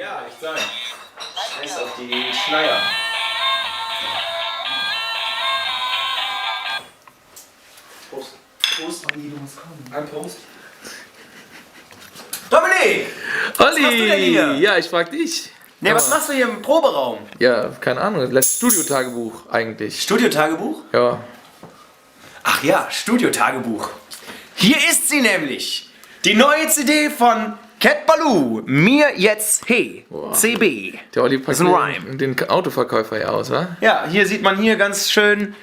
Ja, ich sag. Scheiß auf die Schneider. Prost. Prost. Du musst kommen. Ein Prost. Dominik! Olli! Was machst du denn hier? Ja, ich frag dich. Ne, was machst du hier im Proberaum? Ja, keine Ahnung. Das Studiotagebuch eigentlich. Studiotagebuch? Ja. Ach ja, Studiotagebuch. Hier ist sie nämlich. Die neue CD von Cat Ballou. Mir jetzt He. Wow. CB. Der Olli Das packt ist ein Rhyme. den Autoverkäufer ja aus, wa? Ja, hier sieht man hier ganz schön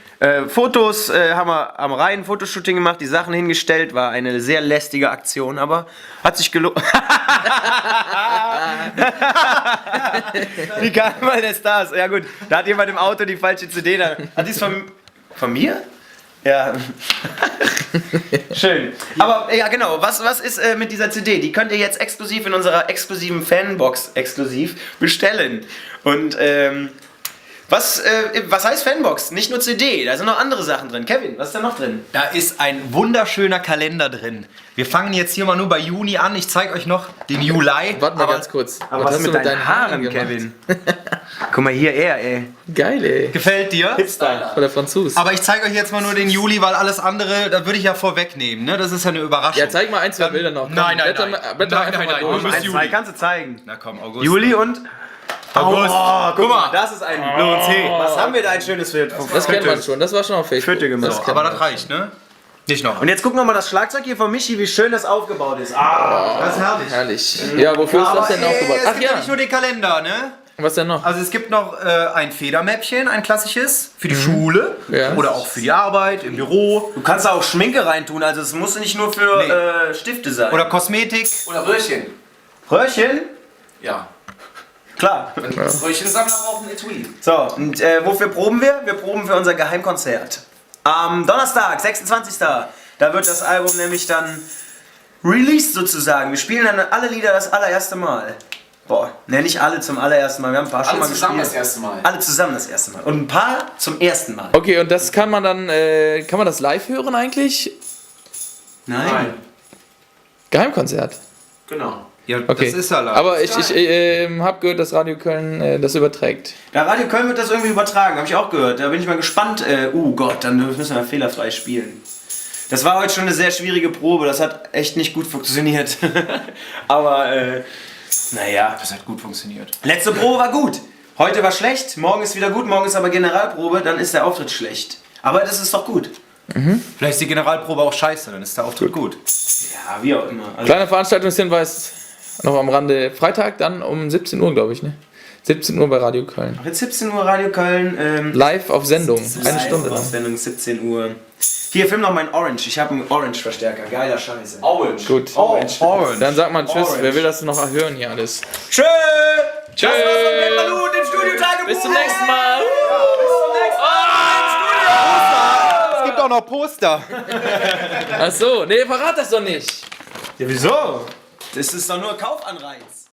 Fotos, haben wir am Rhein Fotoshooting gemacht, die Sachen hingestellt, war eine sehr lästige Aktion, aber hat sich gelohnt. Wie geil, weil der Stars. Ja gut, da hat jemand im Auto die falsche CD, da hat dies von mir? Ja. Schön. Aber ja genau, was ist mit dieser CD? Die könnt ihr jetzt exklusiv in unserer exklusiven Fanbox exklusiv bestellen. Und was heißt Fanbox? Nicht nur CD, da sind noch andere Sachen drin. Kevin, was ist da noch drin? Da ist ein wunderschöner Kalender drin. Wir fangen jetzt hier mal nur bei Juni an. Ich zeige euch noch den Juli. Warte mal ganz kurz. Aber was hast mit du deinen Haaren, gemacht? Kevin? Guck mal hier, ey. Geil, ey. Gefällt dir? Hipster. Oder Franzos. Aber ich zeige euch jetzt mal nur den Juli, weil alles andere, da würde ich ja vorwegnehmen. Ne? Das ist ja eine Überraschung. Ja, zeig mal ein, zwei Bilder noch. Komm, Nein, blätter nein. einfach mal durch. Du bist Ein, Juli. zwei kannst du zeigen. Na komm, August. Juli und August. Oh, guck mal, das ist ein C. Was haben wir da ein schönes für Das kennt man schon, das war schon auf Facebook. Vierte gemacht. kennt Aber man. das reicht, ne? Nicht noch. Und jetzt guck noch mal das Schlagzeug hier von Michi, wie schön das aufgebaut ist. Ah, das ist herrlich. Herrlich. Ja, wofür ist das denn aufgebaut? Es Ach gibt ja ja, nicht nur den Kalender, ne? was denn noch? Also es gibt noch ein Federmäppchen, ein klassisches, für die Schule. Ja. Oder auch für die Arbeit, im Büro. Du kannst da auch Schminke reintun, also es muss nicht nur für Stifte sein. Oder Kosmetik. Oder Röhrchen. Röhrchen? Ja. Klar. Röhrchensammler brauchen Etui. So, und wofür proben wir? Wir proben für unser Geheimkonzert. Am Donnerstag, 26. Da wird das Album nämlich dann released sozusagen. Wir spielen dann alle Lieder das allererste Mal. Boah, ne, nicht alle zum allerersten Mal. Wir haben ein paar schon mal Alle zusammen gespielt. das erste Mal. Alle zusammen das erste Mal. Und ein paar zum ersten Mal. Okay, und das kann man dann, kann man das live hören eigentlich? Nein. Geheimkonzert. Genau. Ja, Okay. das ist ja live. Aber ich habe gehört, dass Radio Köln das überträgt. Ja, Radio Köln wird das irgendwie übertragen, habe ich auch gehört. Da bin ich mal gespannt. Gott, dann müssen wir fehlerfrei spielen. Das war heute schon eine sehr schwierige Probe, das hat echt nicht gut funktioniert. Aber, naja. Das hat gut funktioniert. Letzte Probe war gut. Heute war schlecht, morgen ist wieder gut, morgen ist aber Generalprobe, dann ist der Auftritt schlecht. Aber das ist doch gut. Vielleicht ist die Generalprobe auch scheiße, dann ist der Auftritt gut. Ja, wie auch immer. Also, Kleiner Veranstaltungshinweis noch am Rande. Freitag dann um 17 Uhr, glaube ich, ne? 17 Uhr bei Radio Köln. jetzt 17 Uhr Radio Köln. Live auf Sendung. Eine Live Stunde auf lang. Sendung, 17 Uhr. Hier, film noch meinen Orange. Ich habe einen Orange-Verstärker. Geiler Scheiße. Orange. Gut. Orange. Dann sag mal Tschüss. Orange. Wer will das noch hören hier alles? Tschö! Tschüss. Das war's von Cat Ballou und dem Studiotagebuch. Bis zum nächsten Mal. Es gibt auch noch Poster. Ach so, nee, verrat das doch nicht. Ja, wieso? Das ist doch nur Kaufanreiz.